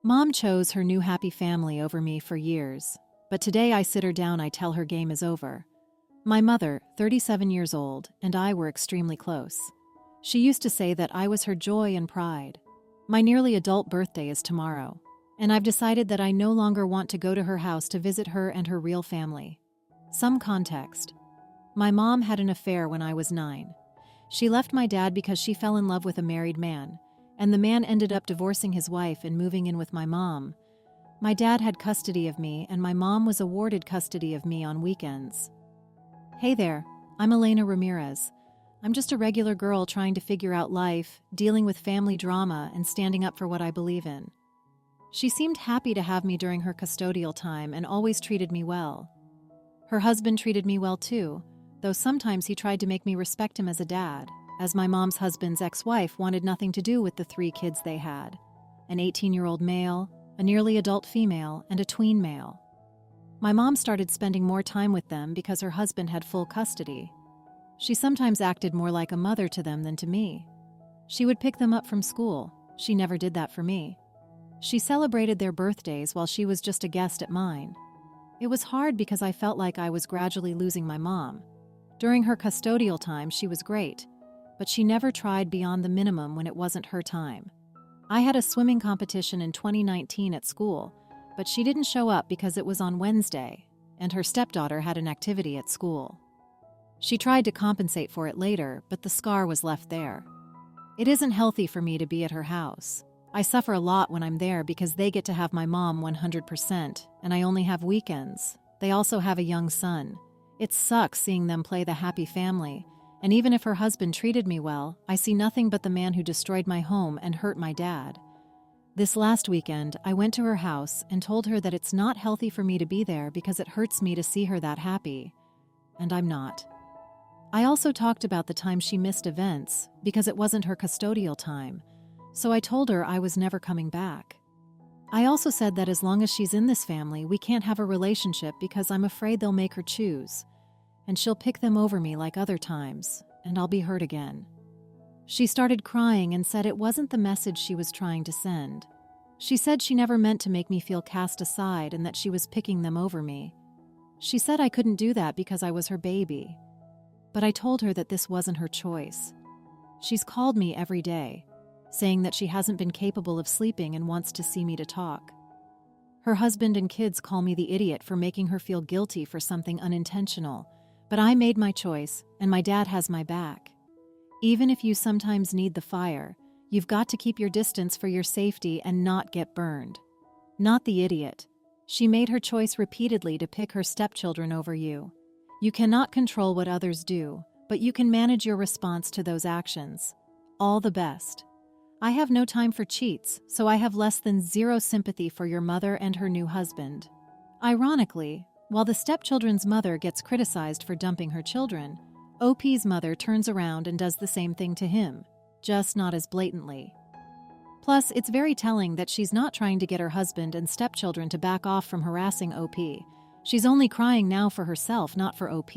Mom chose her new happy family over me for years, but today I sit her down, I tell her game is over. My mother, 37 years old, and I were extremely close. She used to say that I was her joy and pride. My nearly adult birthday is tomorrow, and I've decided that I no longer want to go to her house to visit her and her real family. Some context. My mom had an affair when I was 9. She left my dad because she fell in love with a married man, and the man ended up divorcing his wife and moving in with my mom. My dad had custody of me, and my mom was awarded custody of me on weekends. Hey there, I'm Elena Ramirez. I'm just a regular girl trying to figure out life, dealing with family drama, and standing up for what I believe in. She seemed happy to have me during her custodial time and always treated me well. Her husband treated me well too, though sometimes he tried to make me respect him as a dad, as my mom's husband's ex-wife wanted nothing to do with the 3 kids they had: an 18-year-old male, a nearly adult female, and a tween male. My mom started spending more time with them because her husband had full custody. She sometimes acted more like a mother to them than to me. She would pick them up from school. She never did that for me. She celebrated their birthdays while she was just a guest at mine. It was hard because I felt like I was gradually losing my mom. During her custodial time, she was great, but she never tried beyond the minimum when it wasn't her time. I had a swimming competition in 2019 at school, but she didn't show up because it was on Wednesday, and her stepdaughter had an activity at school. She tried to compensate for it later, but the scar was left there. It isn't healthy for me to be at her house. I suffer a lot when I'm there because they get to have my mom 100%, and I only have weekends. They also have a young son. It sucks seeing them play the happy family, and even if her husband treated me well, I see nothing but the man who destroyed my home and hurt my dad. This last weekend, I went to her house and told her that it's not healthy for me to be there because it hurts me to see her that happy. And I'm not. I also talked about the time she missed events because it wasn't her custodial time, so I told her I was never coming back. I also said that as long as she's in this family, we can't have a relationship because I'm afraid they'll make her choose, and she'll pick them over me like other times, and I'll be hurt again. She started crying and said it wasn't the message she was trying to send. She said she never meant to make me feel cast aside and that she was picking them over me. She said I couldn't do that because I was her baby. But I told her that this wasn't her choice. She's called me every day, saying that she hasn't been capable of sleeping and wants to see me to talk. Her husband and kids call me the idiot for making her feel guilty for something unintentional, but I made my choice, and my dad has my back. Even if you sometimes need the fire, you've got to keep your distance for your safety and not get burned. Not the idiot. She made her choice repeatedly to pick her stepchildren over you. You cannot control what others do, but you can manage your response to those actions. All the best. I have no time for cheats, so I have less than zero sympathy for your mother and her new husband. Ironically, while the stepchildren's mother gets criticized for dumping her children, OP's mother turns around and does the same thing to him, just not as blatantly. Plus, it's very telling that she's not trying to get her husband and stepchildren to back off from harassing OP. She's only crying now for herself, not for OP.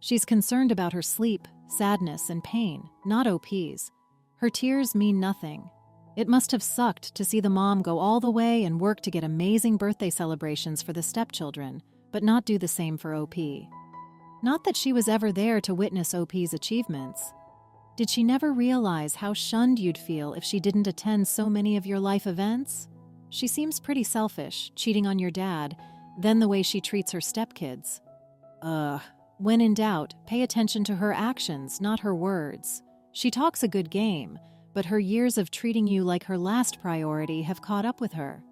She's concerned about her sleep, sadness, and pain, not OP's. Her tears mean nothing. It must have sucked to see the mom go all the way and work to get amazing birthday celebrations for the stepchildren, but not do the same for OP. Not that she was ever there to witness OP's achievements. Did she never realize how shunned you'd feel if she didn't attend so many of your life events? She seems pretty selfish, cheating on your dad, then the way she treats her stepkids. When in doubt, pay attention to her actions, not her words. She talks a good game, but her years of treating you like her last priority have caught up with her.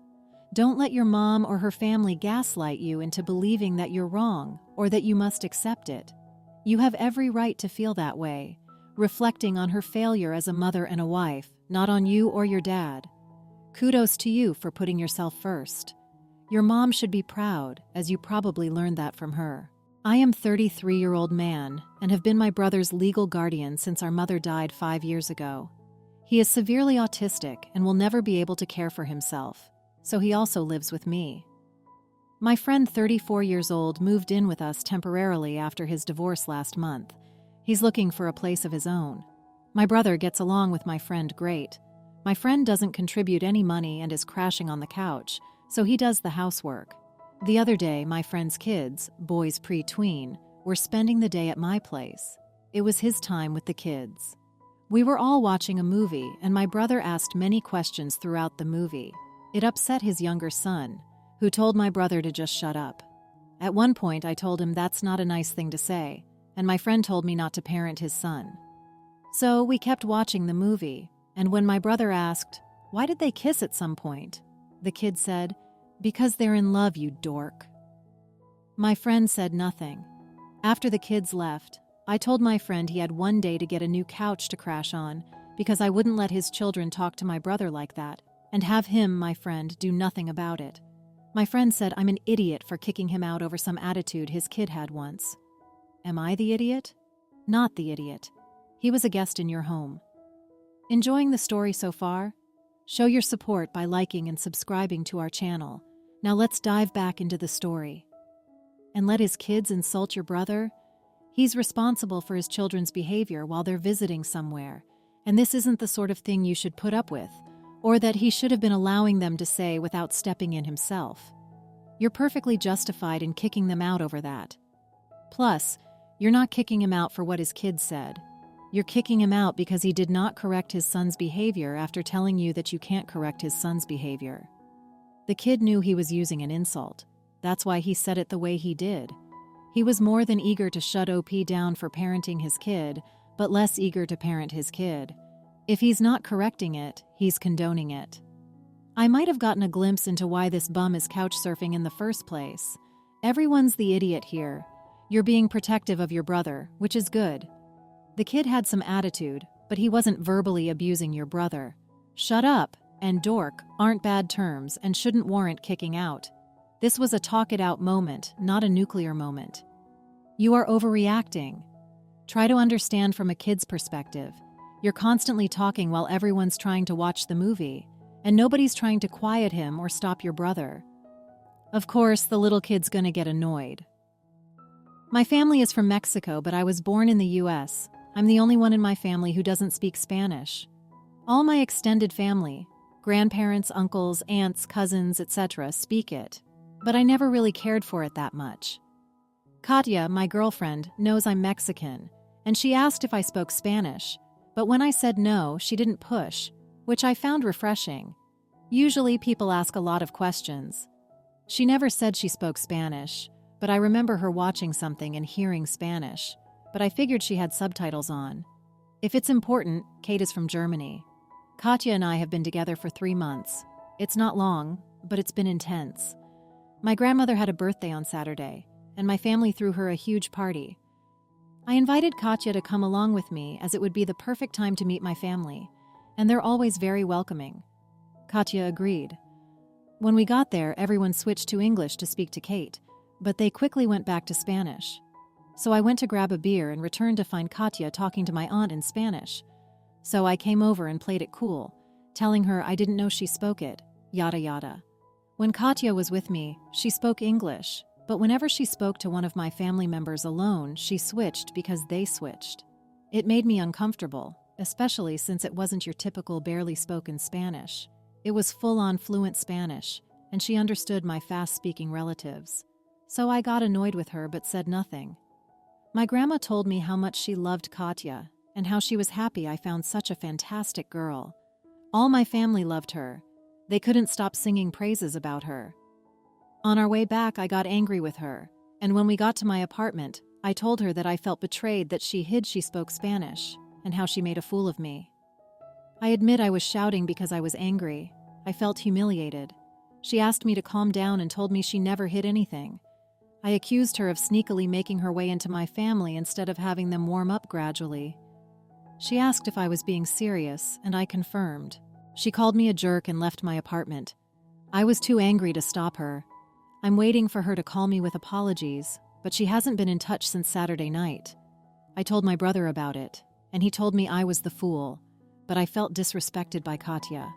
Don't let your mom or her family gaslight you into believing that you're wrong or that you must accept it. You have every right to feel that way, reflecting on her failure as a mother and a wife, not on you or your dad. Kudos to you for putting yourself first. Your mom should be proud, as you probably learned that from her. I am a 33-year-old man and have been my brother's legal guardian since our mother died 5 years ago. He is severely autistic and will never be able to care for himself, so he also lives with me. My friend, 34 years old, moved in with us temporarily after his divorce last month. He's looking for a place of his own. My brother gets along with my friend great. My friend doesn't contribute any money and is crashing on the couch, so he does the housework. The other day, my friend's kids, boys pre-tween, were spending the day at my place. It was his time with the kids. We were all watching a movie, and my brother asked many questions throughout the movie. It upset his younger son, who told my brother to just shut up. At one point, I told him that's not a nice thing to say, and my friend told me not to parent his son. So we kept watching the movie, and when my brother asked, "Why did they kiss at some point?" the kid said, "Because they're in love, you dork." My friend said nothing. After the kids left, I told my friend he had one day to get a new couch to crash on because I wouldn't let his children talk to my brother like that and have him, my friend, do nothing about it. My friend said I'm an idiot for kicking him out over some attitude his kid had once. Am I the idiot? Not the idiot. He was a guest in your home. Enjoying the story so far? Show your support by liking and subscribing to our channel. Now let's dive back into the story. And let his kids insult your brother? He's responsible for his children's behavior while they're visiting somewhere, and this isn't the sort of thing you should put up with, or that he should have been allowing them to say without stepping in himself. You're perfectly justified in kicking them out over that. Plus, you're not kicking him out for what his kids said. You're kicking him out because he did not correct his son's behavior after telling you that you can't correct his son's behavior. The kid knew he was using an insult. That's why he said it the way he did. He was more than eager to shut OP down for parenting his kid, but less eager to parent his kid. If he's not correcting it, he's condoning it. I might have gotten a glimpse into why this bum is couch surfing in the first place. Everyone's the idiot here. You're being protective of your brother, which is good. The kid had some attitude, but he wasn't verbally abusing your brother. Shut up and dork aren't bad terms and shouldn't warrant kicking out. This was a talk-it-out moment, not a nuclear moment. You are overreacting. Try to understand from a kid's perspective. You're constantly talking while everyone's trying to watch the movie, and nobody's trying to quiet him or stop your brother. Of course, the little kid's gonna get annoyed. My family is from Mexico, but I was born in the US. I'm the only one in my family who doesn't speak Spanish. All my extended family, grandparents, uncles, aunts, cousins, etc., speak it, but I never really cared for it that much. Katya, my girlfriend, knows I'm Mexican, and she asked if I spoke Spanish, but when I said no, she didn't push, which I found refreshing. Usually people ask a lot of questions. She never said she spoke Spanish, but I remember her watching something and hearing Spanish, but I figured she had subtitles on. If it's important, Kate is from Germany. Katya and I have been together for 3 months. It's not long, but it's been intense. My grandmother had a birthday on Saturday, and my family threw her a huge party. I invited Katya to come along with me as it would be the perfect time to meet my family, and they're always very welcoming. Katya agreed. When we got there, everyone switched to English to speak to Kate, but they quickly went back to Spanish. So I went to grab a beer and returned to find Katya talking to my aunt in Spanish. So I came over and played it cool, telling her I didn't know she spoke it, yada yada. When Katya was with me, she spoke English, but whenever she spoke to one of my family members alone, she switched because they switched. It made me uncomfortable, especially since it wasn't your typical barely spoken Spanish. It was full-on fluent Spanish, and she understood my fast-speaking relatives. So I got annoyed with her but said nothing. My grandma told me how much she loved Katya and how she was happy I found such a fantastic girl. All my family loved her. They couldn't stop singing praises about her. On our way back, I got angry with her, and when we got to my apartment, I told her that I felt betrayed that she hid she spoke Spanish and how she made a fool of me. I admit I was shouting because I was angry. I felt humiliated. She asked me to calm down and told me she never hid anything. I accused her of sneakily making her way into my family instead of having them warm up gradually. She asked if I was being serious, and I confirmed. She called me a jerk and left my apartment. I was too angry to stop her. I'm waiting for her to call me with apologies, but she hasn't been in touch since Saturday night. I told my brother about it, and he told me I was the fool, but I felt disrespected by Katya.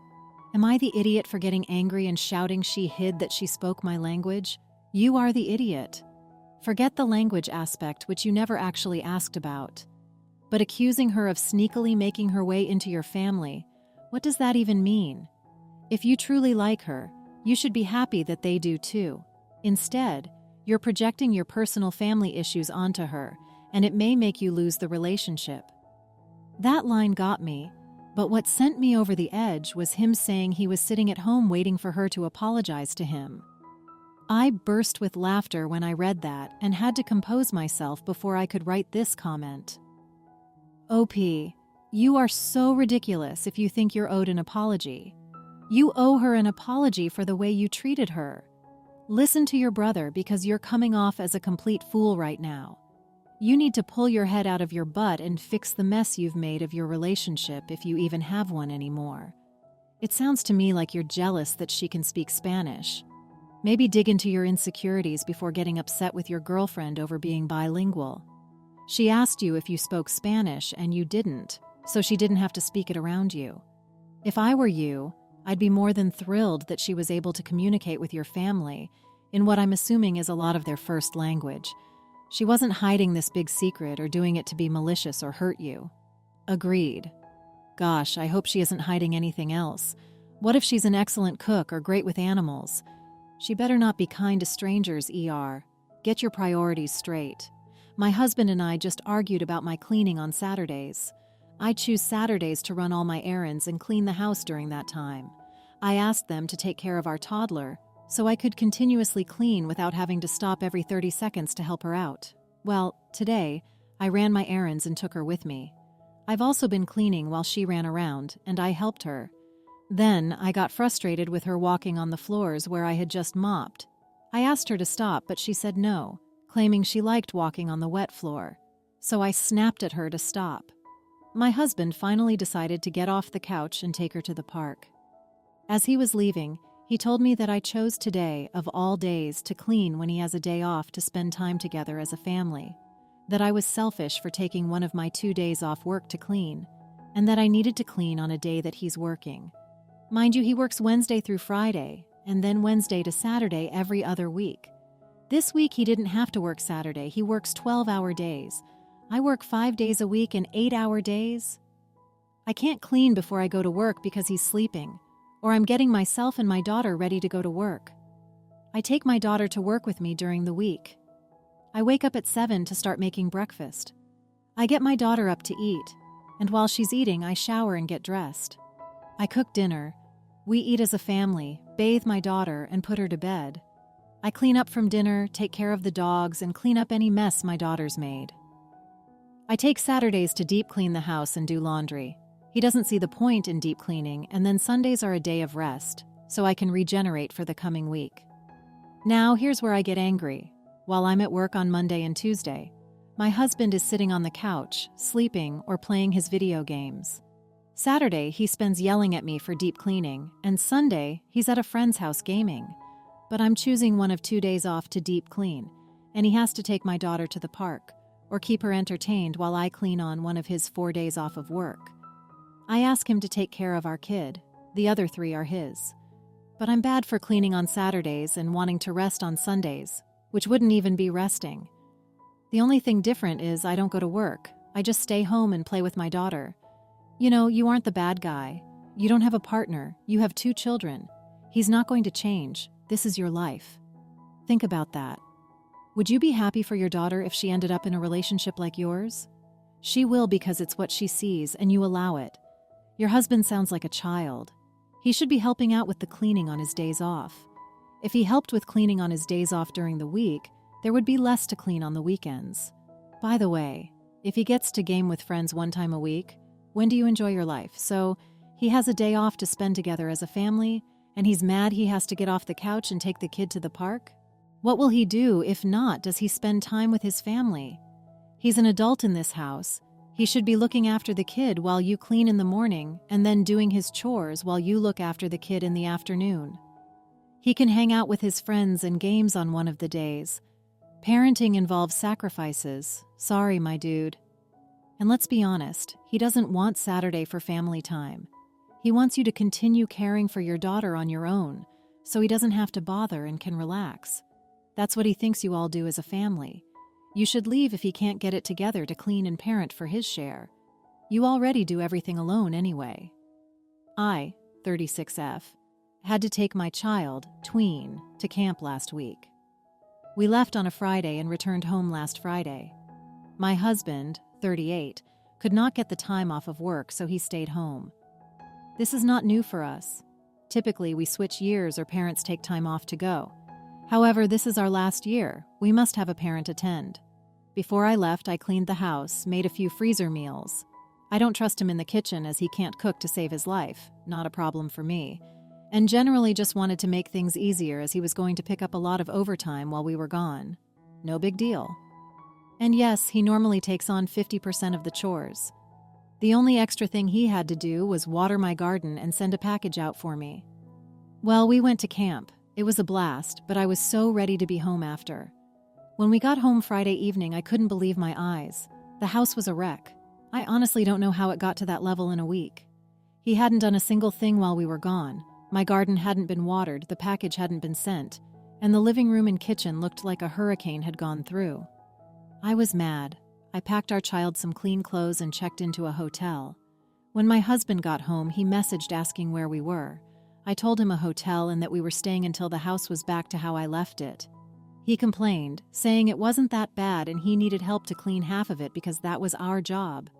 Am I the idiot for getting angry and shouting she hid that she spoke my language? You are the idiot. Forget the language aspect, which you never actually asked about. But accusing her of sneakily making her way into your family, What does that even mean? If you truly like her, you should be happy that they do too. Instead, you're projecting your personal family issues onto her, and it may make you lose the relationship. That line got me, but what sent me over the edge was him saying he was sitting at home waiting for her to apologize to him. I burst with laughter when I read that and had to compose myself before I could write this comment. OP, you are so ridiculous if you think you're owed an apology. You owe her an apology for the way you treated her. Listen to your brother because you're coming off as a complete fool right now. You need to pull your head out of your butt and fix the mess you've made of your relationship if you even have one anymore. It sounds to me like you're jealous that she can speak Spanish. Maybe dig into your insecurities before getting upset with your girlfriend over being bilingual. She asked you if you spoke Spanish and you didn't, so she didn't have to speak it around you. If I were you, I'd be more than thrilled that she was able to communicate with your family in what I'm assuming is a lot of their first language. She wasn't hiding this big secret or doing it to be malicious or hurt you. Agreed. Gosh, I hope she isn't hiding anything else. What if she's an excellent cook or great with animals? She better not be kind to strangers, ER. Get your priorities straight. My husband and I just argued about my cleaning on Saturdays. I choose Saturdays to run all my errands and clean the house during that time. I asked them to take care of our toddler, so I could continuously clean without having to stop every 30 seconds to help her out. Well, today, I ran my errands and took her with me. I've also been cleaning while she ran around, and I helped her. Then, I got frustrated with her walking on the floors where I had just mopped. I asked her to stop, but she said no, claiming she liked walking on the wet floor. So I snapped at her to stop. My husband finally decided to get off the couch and take her to the park. As he was leaving, he told me that I chose today, of all days, to clean when he has a day off to spend time together as a family, that I was selfish for taking one of my 2 days off work to clean, and that I needed to clean on a day that he's working. Mind you, he works Wednesday through Friday, and then Wednesday to Saturday every other week. This week he didn't have to work Saturday, he works 12-hour days. I work 5 days a week and 8-hour days. I can't clean before I go to work because he's sleeping, or I'm getting myself and my daughter ready to go to work. I take my daughter to work with me during the week. I wake up at 7 to start making breakfast. I get my daughter up to eat, and while she's eating, I shower and get dressed. I cook dinner. We eat as a family, bathe my daughter, and put her to bed. I clean up from dinner, take care of the dogs, and clean up any mess my daughter's made. I take Saturdays to deep clean the house and do laundry. He doesn't see the point in deep cleaning, and then Sundays are a day of rest, so I can regenerate for the coming week. Now, here's where I get angry. While I'm at work on Monday and Tuesday, my husband is sitting on the couch, sleeping or playing his video games. Saturday, he spends yelling at me for deep cleaning, and Sunday, he's at a friend's house gaming. But I'm choosing one of 2 days off to deep clean, and he has to take my daughter to the park, or keep her entertained while I clean on one of his 4 days off of work. I ask him to take care of our kid. The other 3 are his. But I'm bad for cleaning on Saturdays and wanting to rest on Sundays, which wouldn't even be resting. The only thing different is I don't go to work. I just stay home and play with my daughter. You know, you aren't the bad guy. You don't have a partner. You have 2 children. He's not going to change. This is your life. Think about that. Would you be happy for your daughter if she ended up in a relationship like yours? She will because it's what she sees and you allow it. Your husband sounds like a child. He should be helping out with the cleaning on his days off. If he helped with cleaning on his days off during the week, there would be less to clean on the weekends. By the way, if he gets to game with friends 1 time a week, when do you enjoy your life? So he has a day off to spend together as a family, and he's mad he has to get off the couch and take the kid to the park? What will he do if not does he spend time with his family? He's an adult in this house. He should be looking after the kid while you clean in the morning and then doing his chores while you look after the kid in the afternoon. He can hang out with his friends and games on one of the days. Parenting involves sacrifices. Sorry, my dude. And let's be honest, he doesn't want Saturday for family time. He wants you to continue caring for your daughter on your own, so he doesn't have to bother and can relax. That's what he thinks you all do as a family. You should leave if he can't get it together to clean and parent for his share. You already do everything alone anyway. I, 36F, had to take my child, tween, to camp last week. We left on a Friday and returned home last Friday. My husband, 38, could not get the time off of work, so he stayed home. This is not new for us. Typically, we switch years or parents take time off to go. However, this is our last year. We must have a parent attend. Before I left, I cleaned the house, made a few freezer meals. I don't trust him in the kitchen as he can't cook to save his life, not a problem for me, and generally just wanted to make things easier as he was going to pick up a lot of overtime while we were gone. No big deal. And yes, he normally takes on 50% of the chores. The only extra thing he had to do was water my garden and send a package out for me. Well, we went to camp. It was a blast, but I was so ready to be home after. When we got home Friday evening, I couldn't believe my eyes. The house was a wreck. I honestly don't know how it got to that level in a week. He hadn't done a single thing while we were gone. My garden hadn't been watered, the package hadn't been sent, and the living room and kitchen looked like a hurricane had gone through. I was mad. I packed our child some clean clothes and checked into a hotel. When my husband got home, he messaged asking where we were. I told him a hotel and that we were staying until the house was back to how I left it. He complained, saying it wasn't that bad and he needed help to clean half of it because that was our job.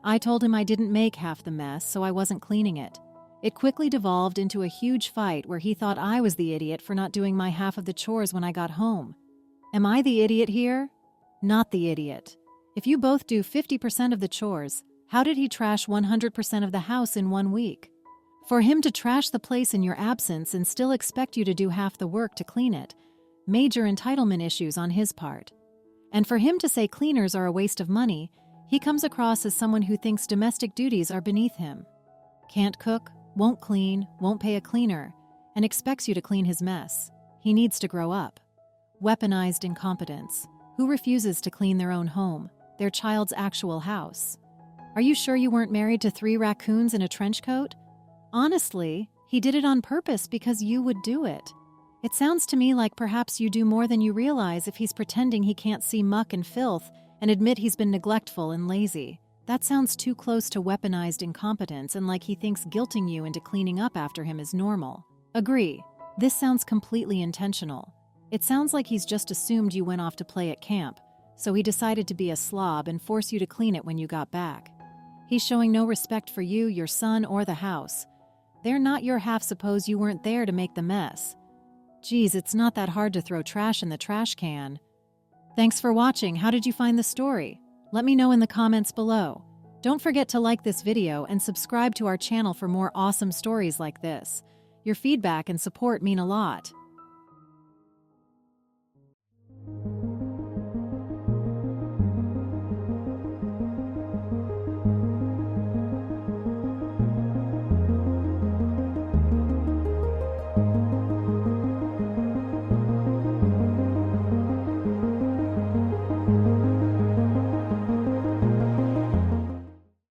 I told him I didn't make half the mess, so I wasn't cleaning it. It quickly devolved into a huge fight where he thought I was the idiot for not doing my half of the chores when I got home. Am I the idiot here? Not the idiot. If you both do 50% of the chores, how did he trash 100% of the house in 1 week? For him to trash the place in your absence and still expect you to do half the work to clean it, major entitlement issues on his part. And for him to say cleaners are a waste of money, he comes across as someone who thinks domestic duties are beneath him. Can't cook, won't clean, won't pay a cleaner, and expects you to clean his mess. He needs to grow up. Weaponized incompetence. Who refuses to clean their own home, their child's actual house? Are you sure you weren't married to 3 raccoons in a trench coat? Honestly, he did it on purpose because you would do it. It sounds to me like perhaps you do more than you realize if he's pretending he can't see muck and filth and admit he's been neglectful and lazy. That sounds too close to weaponized incompetence and like he thinks guilting you into cleaning up after him is normal. Agree. This sounds completely intentional. It sounds like he's just assumed you went off to play at camp, so he decided to be a slob and force you to clean it when you got back. He's showing no respect for you, your son, or the house. They're not your half, suppose you weren't there to make the mess. Geez, it's not that hard to throw trash in the trash can. Thanks for watching. How did you find the story? Let me know in the comments below. Don't forget to like this video and subscribe to our channel for more awesome stories like this. Your feedback and support mean a lot.